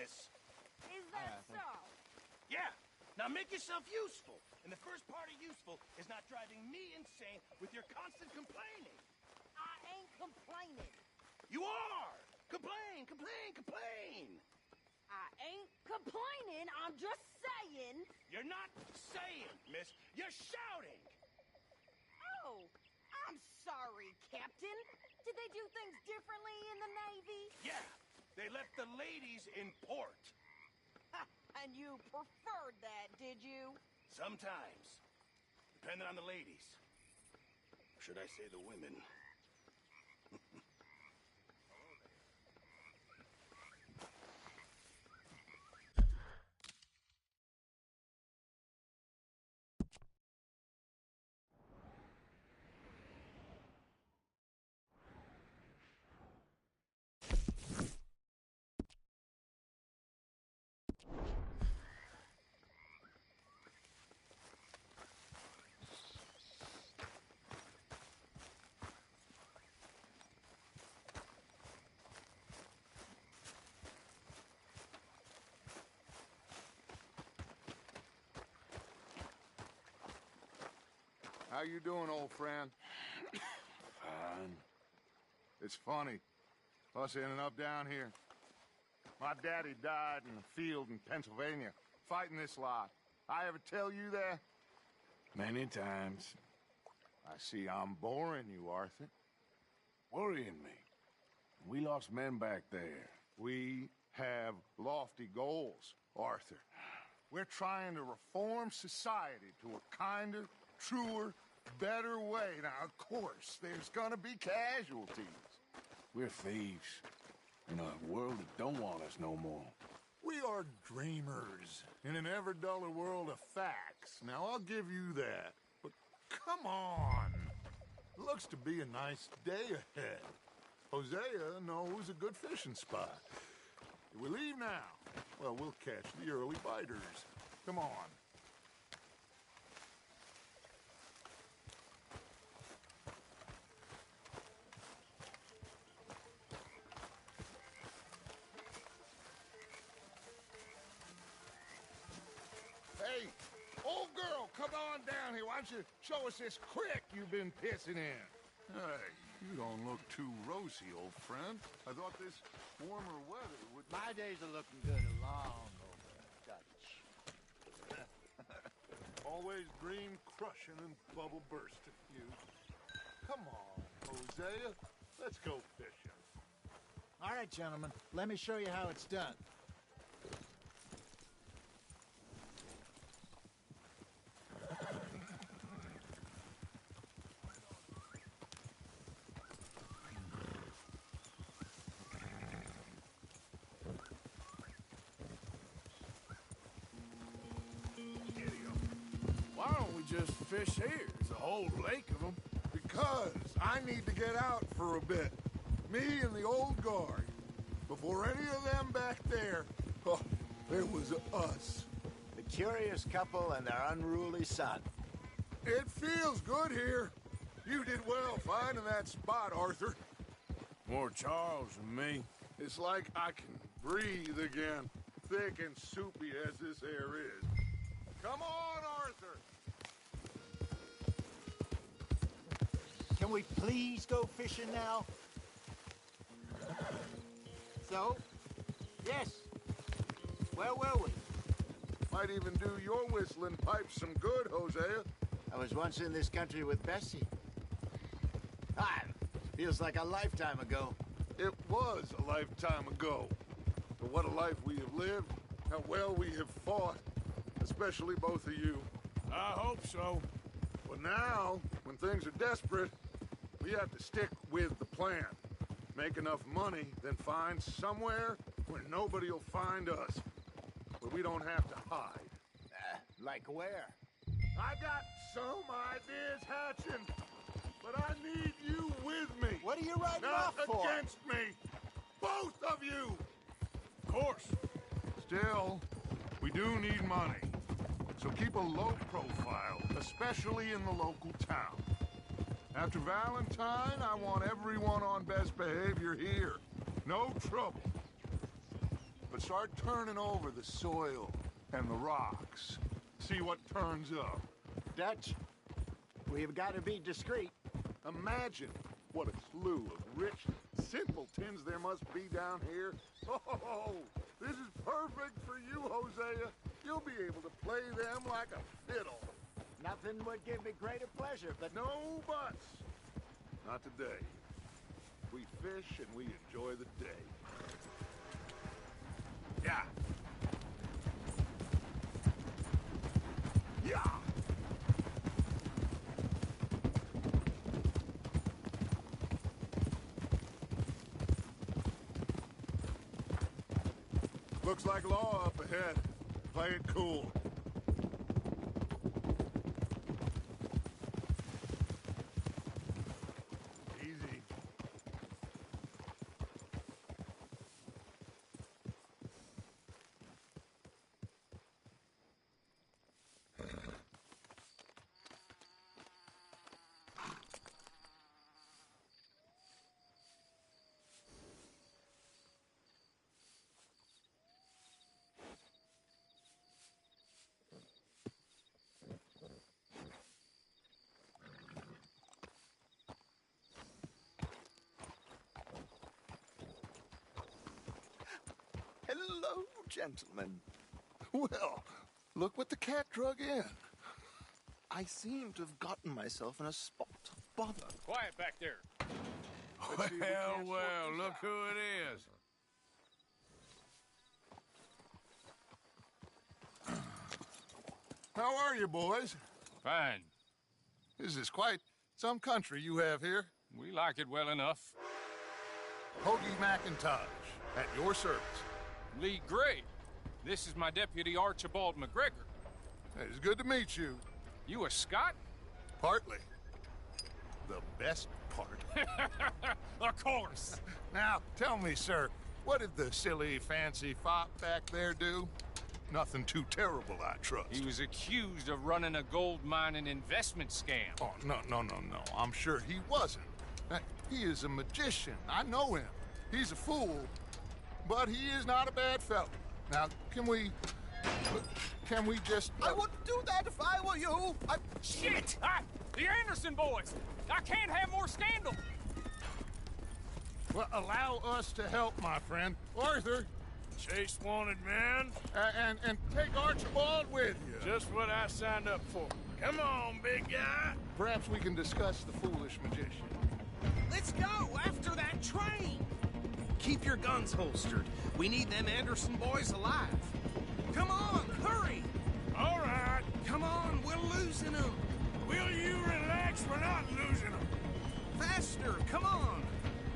miss. Is that so? Yeah. Now make yourself useful. And the first part of useful is not driving me insane with your constant complaining. I ain't complaining. You are! Complain, complain, complain! I ain't complaining, I'm just saying. You're not saying, miss. You're shouting! Oh, I'm sorry, Captain. Did they do things differently in the Navy? Yeah, they left the ladies in port. Ha, and you preferred that, did you? Sometimes. Depending on the ladies. Should I say the women? How you doing, old friend? Fine. It's funny. Us ending up down here. My daddy died in the field in Pennsylvania, fighting this lot. I ever tell you that? Many times. I see I'm boring you, Arthur. Worrying me. We lost men back there. We have lofty goals, Arthur. We're trying to reform society to a kinder, truer, better way. Now, of course, there's gonna be casualties. We're thieves. In a world that don't want us no more. We are dreamers in an ever duller world of facts. Now, I'll give you that. But come on. Looks to be a nice day ahead. Hosea knows a good fishing spot. If we leave now, well, we'll catch the early biters. Come on. Hey, old girl, come on down here. Why don't you show us this creek you've been pissing in? Hey, you don't look too rosy, old friend. I thought this warmer weather would... My days are looking good long over, Dutch. Always dream crushing and bubble bursting, you. Come on, Hosea. Let's go fishing. All right, gentlemen, let me show you how it's done. Why don't we just fish here? There's a whole lake of them. Because I need to get out for a bit. Me and the old guard. Before any of them back there, oh, there was us. The curious couple and their unruly son. It feels good here. You did well finding that spot, Arthur. More Charles than me. It's like I can breathe again, thick and soupy as this air is. Come on, Arthur! Can we please go fishing now? So? Yes. Where were we? Might even do your whistling pipes some good, Hosea. I was once in this country with Bessie. Ah, feels like a lifetime ago. It was a lifetime ago. But what a life we have lived, how well we have fought, especially both of you. I hope so. But now, when things are desperate, we have to stick with the plan. Make enough money, then find somewhere where nobody will find us. Where we don't have to hide. Like where? I got some ideas hatching, but I need you with me. What are you riding Not off for? against me. Both of you. Of course. Still, we do need money. So keep a low profile, especially in the local town. After Valentine, I want everyone on best behavior here. No trouble. But start turning over the soil and the rocks. See what turns up. Dutch, we've got to be discreet. Imagine what a slew of rich simpletons there must be down here. Oh, this is perfect for you, Hosea. You'll be able to play them like a fiddle. Nothing would give me greater pleasure, but No buts. Not today. We fish and we enjoy the day. Yeah. Yeah. Looks like law up ahead. Play it cool. Easy. Hello, gentlemen. Well, look what the cat drug in. I seem to have gotten myself in a spot of bother. Quiet back there. Let's see if we can't sort Well, this look out. who it is. How are you, boys? Fine. This is quite some country you have here. We like it well enough. Hoagie McIntosh, at your service. Lee Gray. This is my deputy Archibald McGregor. It's good to meet you. You a Scot? Partly. The best part. Of course. Now, tell me, sir, what did the silly, fancy fop back there do? Nothing too terrible, I trust. He was accused of running a gold mining investment scam. Oh, no. I'm sure he wasn't. He is a magician. I know him. He's a fool, but he is not a bad fellow. Now, can we just... I wouldn't do that if I were you. Shit! The Anderson boys! I can't have more scandal! Well, allow us to help, my friend. Arthur, Chase wanted man. and take Archibald with you. Just what I signed up for. Come on, big guy. Perhaps we can discuss the foolish magician. Let's go after that train! Keep your guns holstered. We need them Anderson boys alive. Come on, hurry! All right. Come on, we're losing them. Will you relax? We're not losing them. Faster, come on.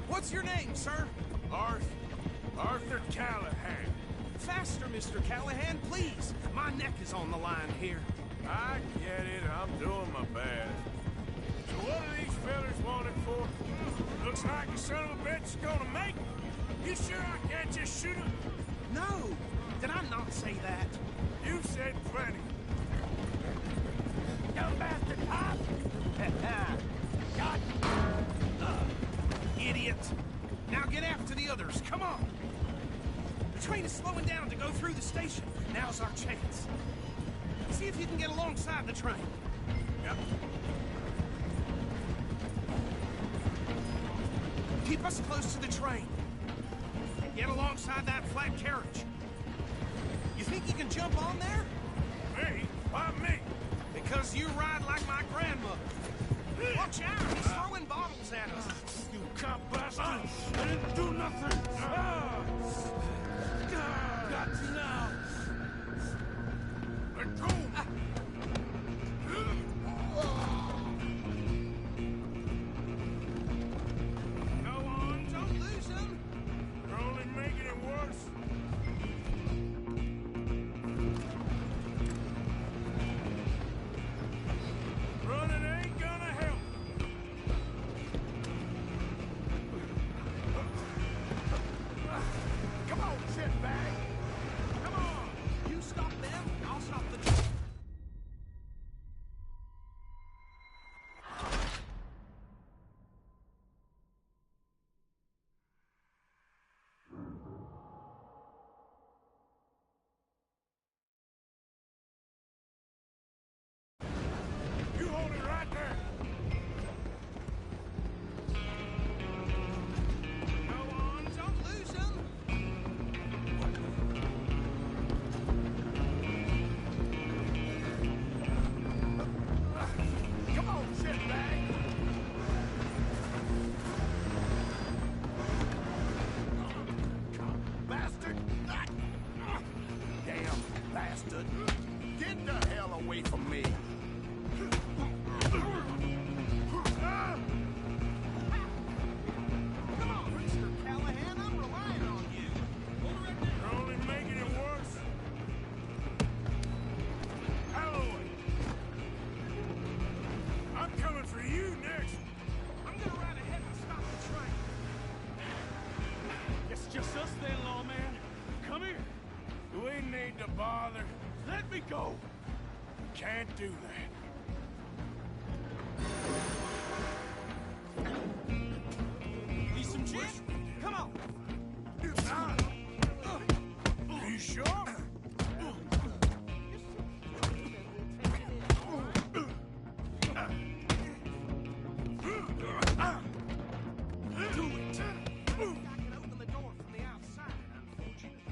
What's your name, sir? Arthur Callahan. Faster, Mr. Callahan, please. My neck is on the line here. I get it. I'm doing my best. So what are these fellas wanted for? Looks like the son of a bitch is gonna make it. You sure I can't just shoot him? No, did I not say that? You said plenty. You bastard cop! God! Idiot! Now get after the others, come on! The train is slowing down to go through the station. Now's our chance. See if you can get alongside the train. Yep. Keep us close to the train. Get alongside that flat carriage. You think you can jump on there? Me? Why me? Because you ride like my grandmother. Watch out, he's throwing bottles at us. You cop bastard! I didn't do nothing! Got you now! Let go! Go on, don't lose him. You're only making it worse. Running ain't gonna help. Come on! away from me. Come on, Mr. Callahan, I'm relying on you. You're only making it worse. Holloway! I'm coming for you next. I'm gonna ride ahead and stop the train. It's just us then, lawman. Come here. We need to bother. Let me go. Can't do that. Need some gin? Come on. Are you sure? Do it. I can open the door from the outside, unfortunately.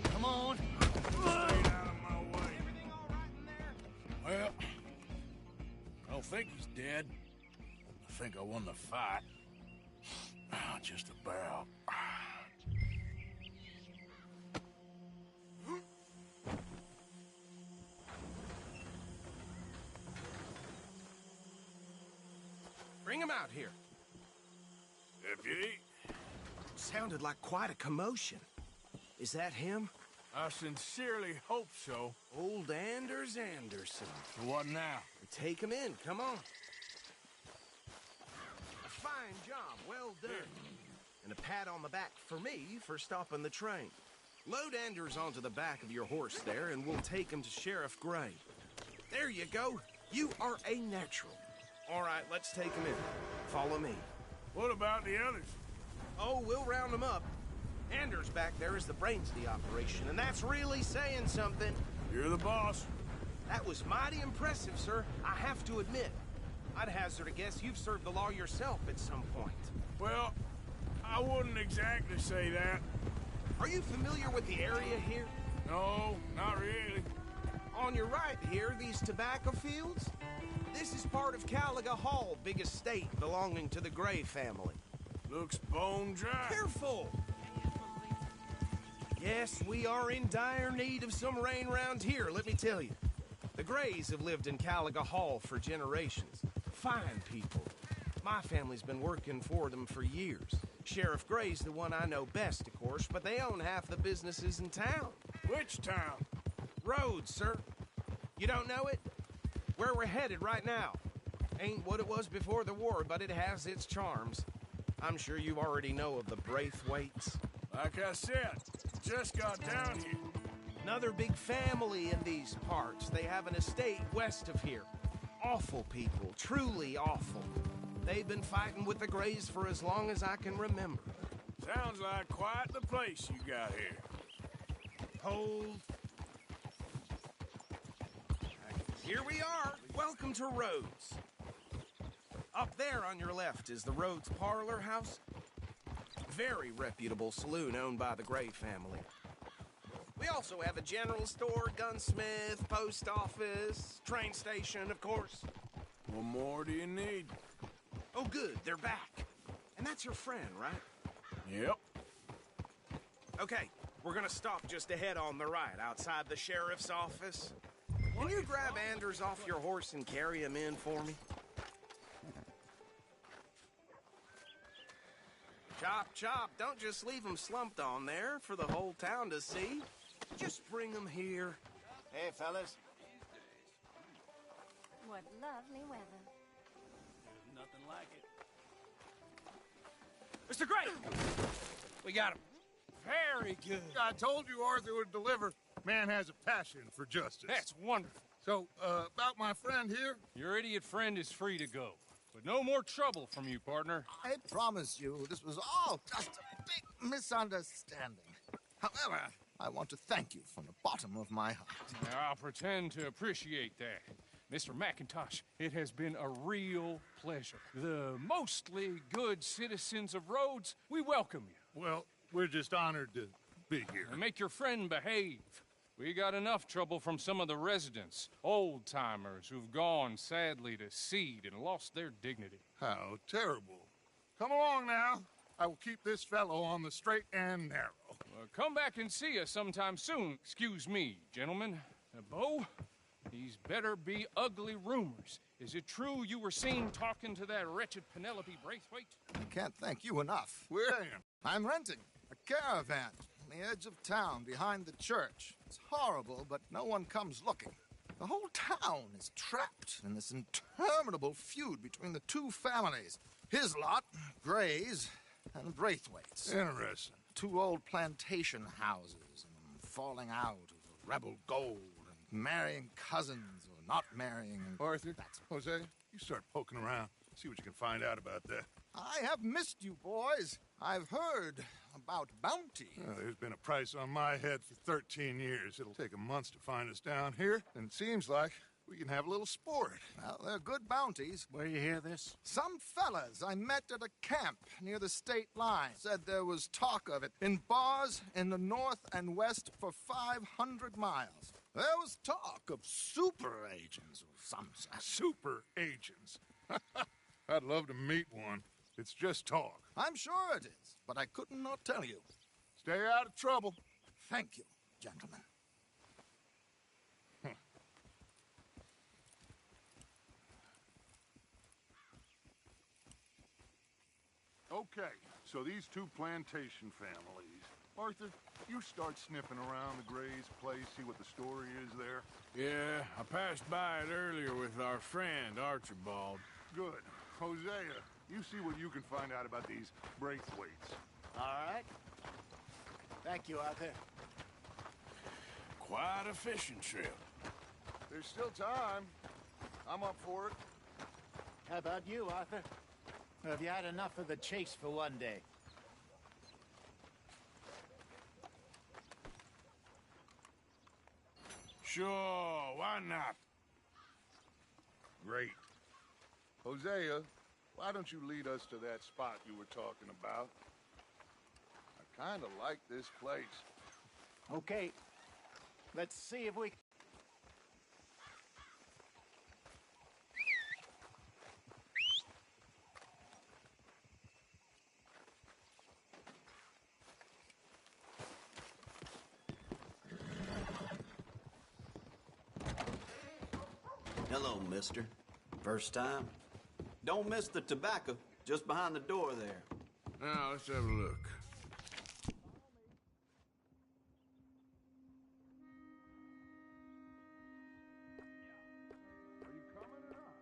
Come on. Stay out of my way. Everything all right in there? Well, I don't think he's dead. I think I won the fight. Just about. Bring him out here. Deputy, Sounded like quite a commotion. Is that him? I sincerely hope so. Old Anders Anderson. What now? Take him in, come on. A fine job, well done. And a pat on the back for me for stopping the train. Load Anders onto the back of your horse there, and we'll take him to Sheriff Gray. There you go. You are a natural. All right, let's take him in. Follow me. What about the others? Oh, we'll round them up. Anders back there is the brains of the operation, and that's really saying something. You're the boss. That was mighty impressive, sir. I have to admit. I'd hazard a guess you've served the law yourself at some point. Well, I wouldn't exactly say that. Are you familiar with the area here? No, not really. On your right here, these tobacco fields? This is part of Caliga Hall, big estate belonging to the Gray family. Looks bone dry. Careful! Yes, we are in dire need of some rain round here, let me tell you. The Grays have lived in Caliga Hall for generations. Fine people. My family's been working for them for years. Sheriff Gray's the one I know best, of course, but they own half the businesses in town. Which town? Rhodes, sir. You don't know it? Where we're headed right now. Ain't what it was before the war, but it has its charms. I'm sure you already know of the Braithwaites. Like I said, just got down here. Another big family in these parts. They have an estate west of here. Awful people, truly awful. They've been fighting with the Grays for as long as I can remember. Sounds like quite the place you got here. Hold. Here we are. Welcome to Rhodes. Up there on your left is the Rhodes Parlor House. Very reputable saloon owned by the Gray family. We also have a general store, gunsmith, post office, train station, of course. What more do you need? Oh, good, they're back. And that's your friend, right? Yep. Okay, we're gonna stop just ahead on the right, outside the sheriff's office. Can you grab Anders off your horse and carry him in for me? Chop, chop, don't just leave him slumped on there for the whole town to see. Just bring him here. Hey, fellas. What lovely weather. Nothing like it. Mr. Gray! We got him. Very good. I told you Arthur would deliver. Man has a passion for justice. That's wonderful. So, about my friend here? Your idiot friend is free to go. But no more trouble from you, partner. I promise you, this was all just a big misunderstanding. However, I want to thank you from the bottom of my heart. Now, I'll pretend to appreciate that. Mr. McIntosh, it has been a real pleasure. The mostly good citizens of Rhodes, we welcome you. Well, we're just honored to be here. And make your friend behave. We got enough trouble from some of the residents, old-timers who've gone, sadly, to seed and lost their dignity. How terrible. Come along now. I will keep this fellow on the straight and narrow. Come back and see us sometime soon. Excuse me, gentlemen. Bo, these better be ugly rumors. Is it true you were seen talking to that wretched Penelope Braithwaite? I can't thank you enough. Where? I'm renting a caravan on the edge of town behind the church. It's horrible, but no one comes looking. The whole town is trapped in this interminable feud between the two families. His lot, Gray's, and Braithwaite's. Interesting. Two old plantation houses, and falling out over rebel gold, and marrying cousins or not marrying. And Arthur, Jose, you start poking around. See what you can find out about that. I have missed you, boys. I've heard about bounty. There's been a price on my head for 13 years. It'll take a month to find us down here, and it seems like we can have a little sport. Well, they're good bounties. Where you hear this? Some fellas I met at a camp near the state line said there was talk of it in bars in the north and west for 500 miles. There was talk of super agents or some such. Super agents. I'd love to meet one. It's just talk. I'm sure it is, but I could not tell you. Stay out of trouble. Thank you, gentlemen. Okay, so these two plantation families. Arthur, you start sniffing around the Gray's place, see what the story is there. Yeah, I passed by it earlier with our friend, Archibald. Good. Hosea, you see what you can find out about these Braithwaites. All right. Thank you, Arthur. Quite a fishing trip. There's still time. I'm up for it. How about you, Arthur? Or have you had enough of the chase for one day? Sure, why not? Great. Hosea, why don't you lead us to that spot you were talking about? I kind of like this place. Okay. Let's see if we... Hello, mister. First time? Don't miss the tobacco, just behind the door there. Now, let's have a look. Are you coming or not?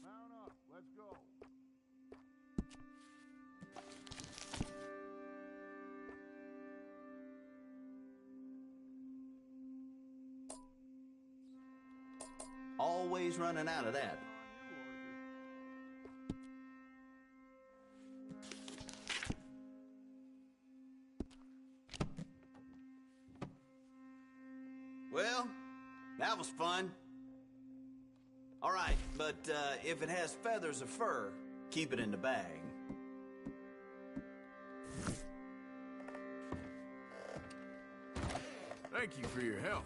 Mount up. Let's go. Always running out of that. Well, that was fun. All right, but if it has feathers or fur, keep it in the bag. Thank you for your help.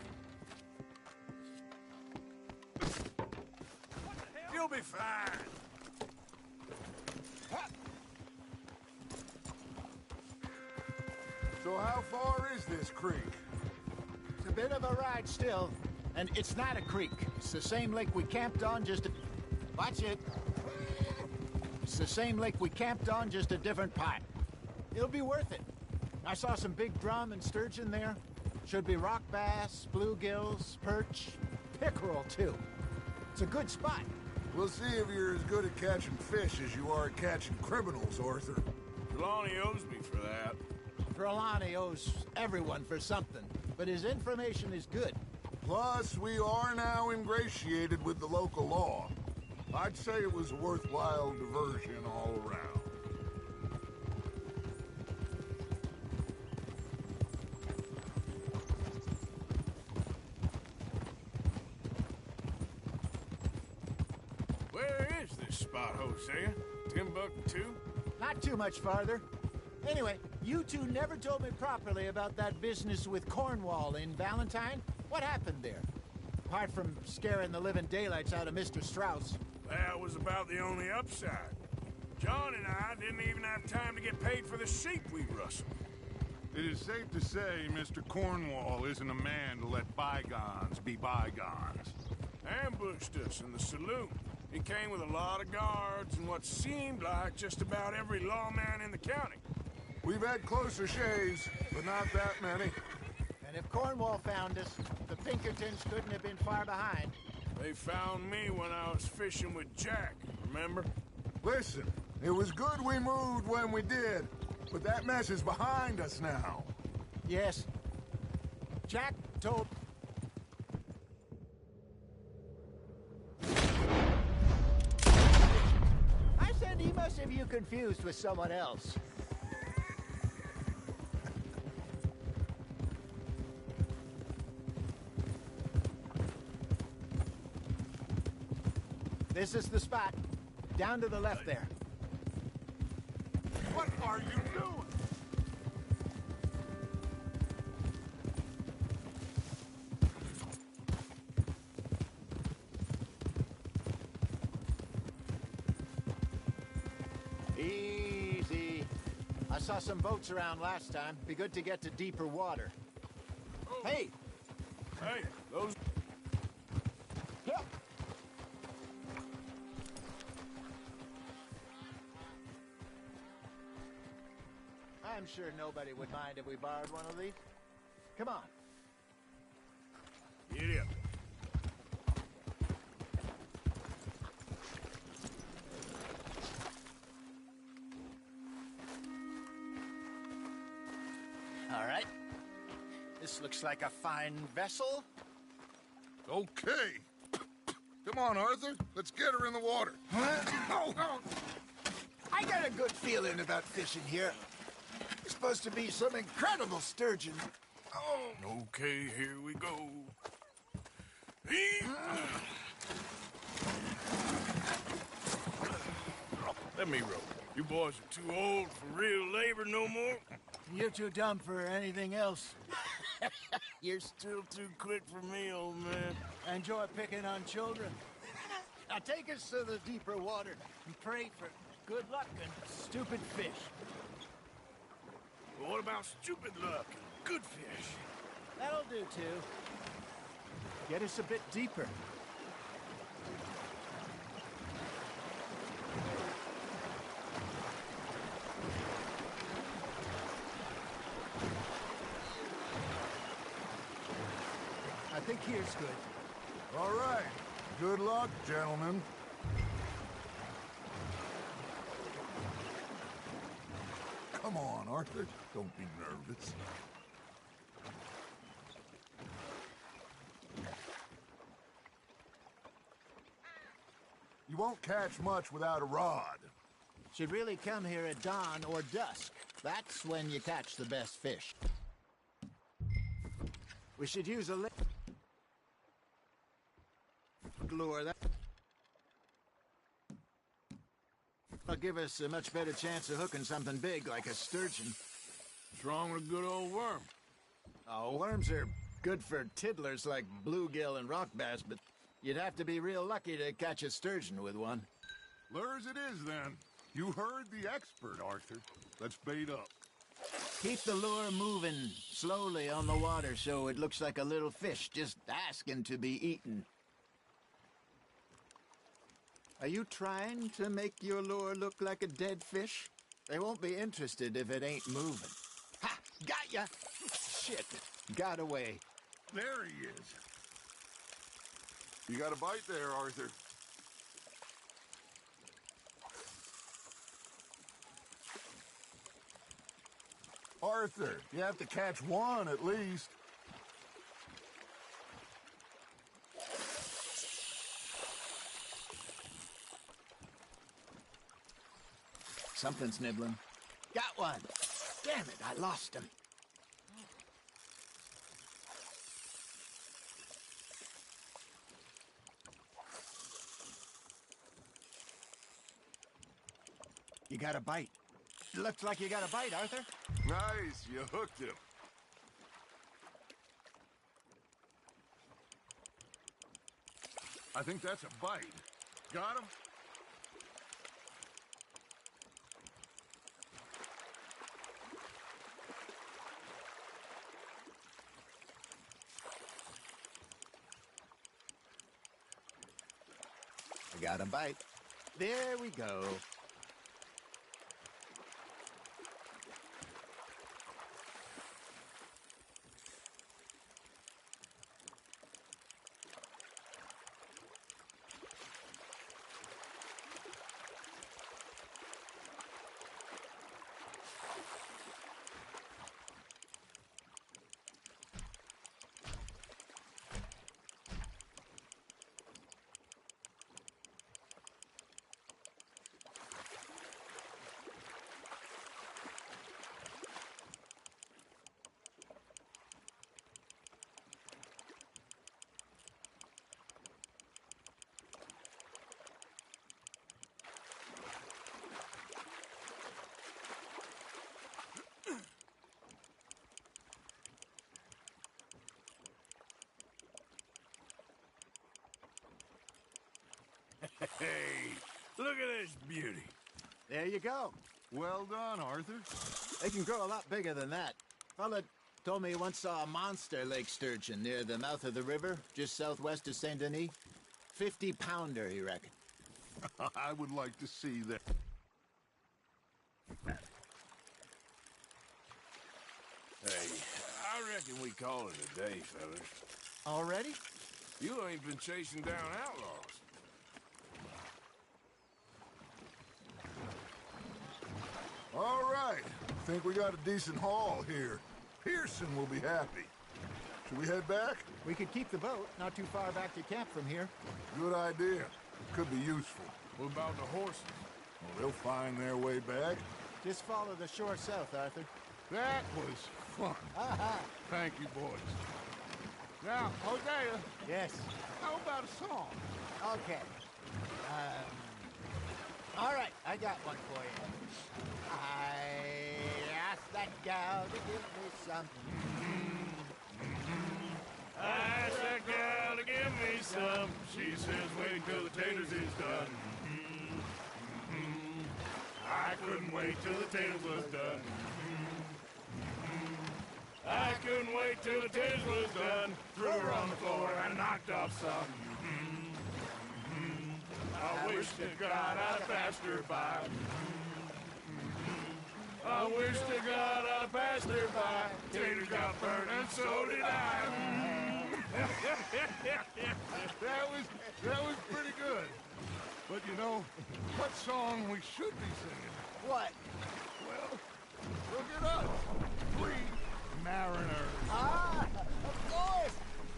You'll be fine. So how far is this creek? It's a bit of a ride still. And it's not a creek. It's the same lake we camped on, just a... Watch it. It's the same lake we camped on, just a different part. It'll be worth it. I saw some big drum and sturgeon there. Should be rock bass, bluegills, perch, pickerel, too. It's a good spot. We'll see if you're as good at catching fish as you are at catching criminals, Arthur. Trelawney owes me for that. Trelawney owes everyone for something, but his information is good. Plus, we are now ingratiated with the local law. I'd say it was a worthwhile diversion all around. Where is this this spot, Hosea? Timbuktu? Not too much farther. Anyway, you two never told me properly about that business with Cornwall in Valentine. What happened there? Apart from scaring the living daylights out of Mr. Strauss. That was about the only upside. John and I didn't even have time to get paid for the sheep we rustled. It is safe to say Mr. Cornwall isn't a man to let bygones be bygones. Ambushed us in the saloon. He came with a lot of guards and what seemed like just about every lawman in the county. We've had closer shaves, but not that many. And if Cornwall found us, the Pinkertons couldn't have been far behind. They found me when I was fishing with Jack, remember? Listen, it was good we moved when we did, but that mess is behind us now. Yes. Jack told... I said he must have you confused with someone else. This is the spot. Down to the left there. What are you doing? Easy. I saw some boats around last time. Be good to get to deeper water. Hey! Hey, those... Yep. I'm sure nobody would mind if we borrowed one of these. Come on. Get up. All right. This looks like a fine vessel. Okay. Come on, Arthur. Let's get her in the water. I got a good feeling about fishing here. It's supposed to be some incredible sturgeon. Okay, here we go. Let me row. You boys are too old for real labor no more. You're too dumb for anything else. You're still too quick for me, old man. Enjoy picking on children. Now take us to the deeper water and pray for good luck and stupid fish. But what about stupid luck and good fish? That'll do, too. Get us a bit deeper. I think here's good. All right. Good luck, gentlemen. Come on, Arthur. Don't be nervous. You won't catch much without a rod. Should really come here at dawn or dusk. That's when you catch the best fish. We should use a lure. That'll give us a much better chance of hooking something big like a sturgeon. What's wrong with a good old worm? Oh, worms are good for tiddlers like bluegill and rock bass, but you'd have to be real lucky to catch a sturgeon with one. Lures it is, then. You heard the expert, Arthur. Let's bait up. Keep the lure moving slowly on the water so it looks like a little fish just asking to be eaten. Are you trying to make your lure look like a dead fish? They won't be interested if it ain't moving. Ha! Got ya! Shit. Got away. There he is. You got a bite there, Arthur. Arthur, you have to catch one at least. Something's nibbling. Got one. Damn it, I lost him. You got a bite. Looks like you got a bite, Arthur. Nice, you hooked him. I think that's a bite. Got him? I got a bite. There we go. Hey, look at this beauty. There you go. Well done, Arthur. They can grow a lot bigger than that. Fella told me he once saw a monster lake sturgeon near the mouth of the river, just southwest of Saint Denis. 50-pounder, he reckoned. I would like to see that. Hey, I reckon we call it a day, fellas. Already? You ain't been chasing down outlaws. All right. Think we got a decent haul here. Pearson will be happy. Should we head back? We could keep the boat, not too far back to camp from here. Good idea. Could be useful. What about the horses? Well, they'll find their way back. Just follow the shore south, Arthur. That was fun. Aha! Thank you, boys. Now, Hosea, Yes. how about a song? Okay. All right, I got one for you. I asked that gal to give me some. I asked that gal to give me some. She says wait till the taters is done. I couldn't wait till the taters was done. I couldn't wait till the taters was done. Threw her on the floor and knocked off some. I wish to God I'd passed her by. I wish to God I'd passed her by. Taters got burned and so did I. That was pretty good. But you know, what song we should be singing? What? Well, look at us. 3 mariners. Ah, of course.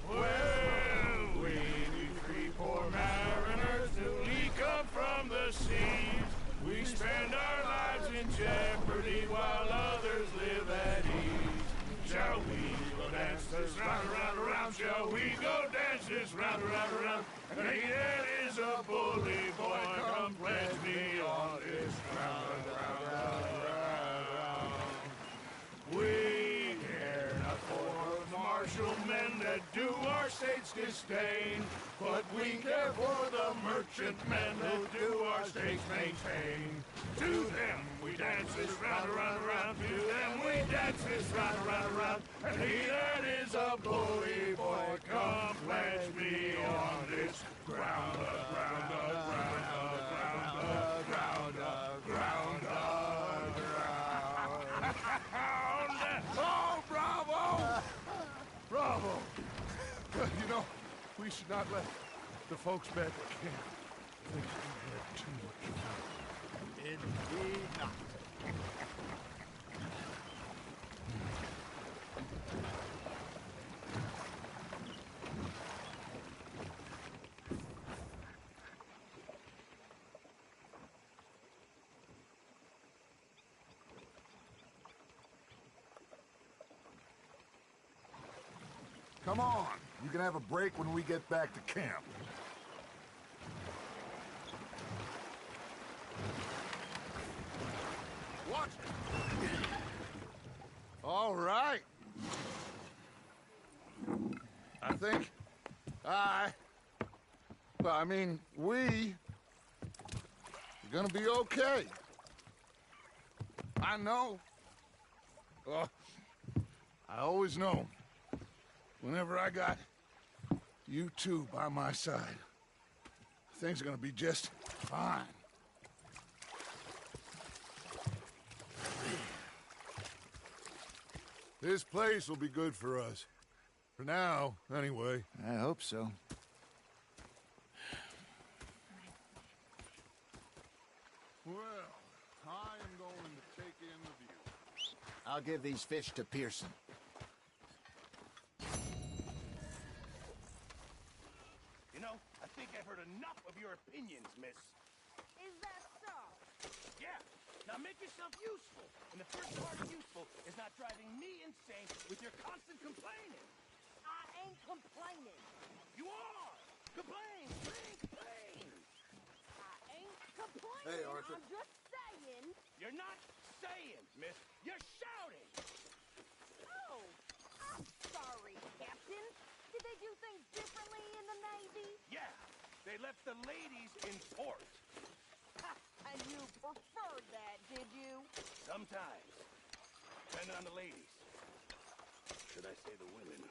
Well, we be 3 poor mariners newly come from the seas. We spend our lives in jeopardy while others live at ease. Shall we go dance this round, around, around? Shall we go dance this round, around, around? And he that is a bully boy, come pledge me on this round, round, round, round, round. We care not for the martial men that do our state's disdain, but we care for the merchant men that do our state's maintain. To them we dance this round, around, around. To them we dance this round, around, around. And he that is a bully boy, come pledge me on this ground, ground, ground, ground, ground, ground, ground. Oh, bravo! Bravo! You know, we should not let the folks back at camp think we had too much fun. Indeed not. Come on. You can have a break when we get back to camp. think we are gonna be okay. I know. I always know. Whenever I got you two by my side, things are gonna be just fine. This place will be good for us. For now, anyway. I hope so. Well, I am going to take in the view. I'll give these fish to Pearson. You know, I think I've heard enough of your opinions, miss. Is that so? Yeah. Now make yourself useful. And the first part of useful is not driving me insane with your constant complaining. I ain't complaining. You are! Complain! Complain! I ain't complaining. Hey, Arthur. I'm just saying. You're not saying, miss. You're shouting! Oh, I'm sorry, Captain. Did they do things differently in the Navy? Yeah. They left the ladies in port. Ha, and you preferred that, did you? Sometimes. Depending on the ladies. Should I say the women?